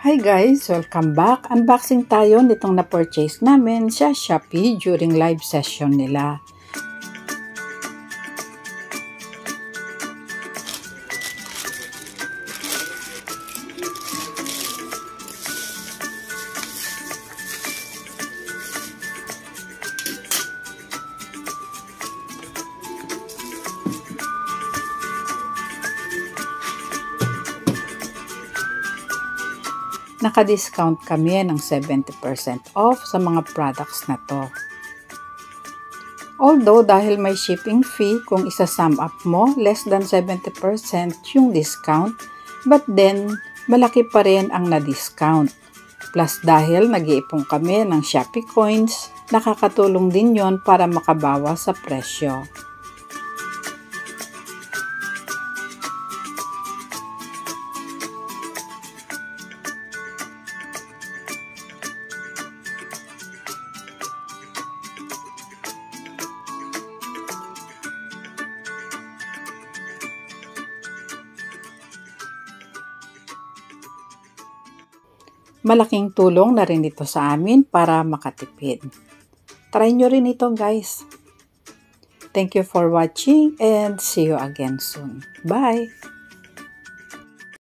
Hi guys! Welcome back! Unboxing tayo nitong na-purchase namin sa Shopee during live session nila. Naka-discount kami ng 70% off sa mga products na to. Although dahil may shipping fee, kung isa-sum up mo, less than 70% yung discount, but then malaki pa rin ang na-discount. Plus dahil nag-iipon kami ng Shopee coins, nakakatulong din yon para makabawas sa presyo. Malaking tulong na rin ito sa amin para makatipid. Try nyo rin ito guys. Thank you for watching and see you again soon. Bye!